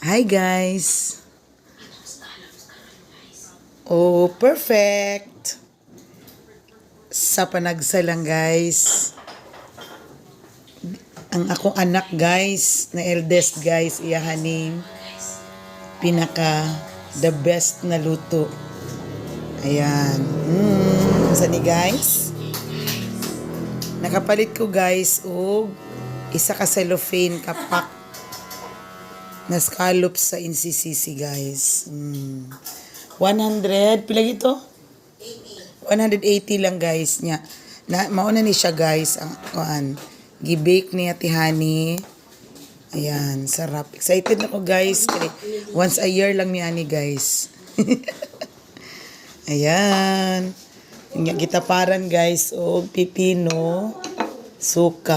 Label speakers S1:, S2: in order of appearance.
S1: Hi guys. Oh, perfect. Sa panagsalang guys. Ang akong anak guys, na eldest guys, iyahaning pinaka the best na luto. Ayan. Sa ni guys. Nakapalit ko guys og isa ka cellophane kapak na scallops sa NCCC guys. 100 pila gito? 180 lang guys nya. Na mauna ni siya guys ang gi-bake ni Ate Hani. Ayan, sarap. Excited ako guys kay once a year lang ni ani guys. Ayan. Gitaparan guys og pipino, suka.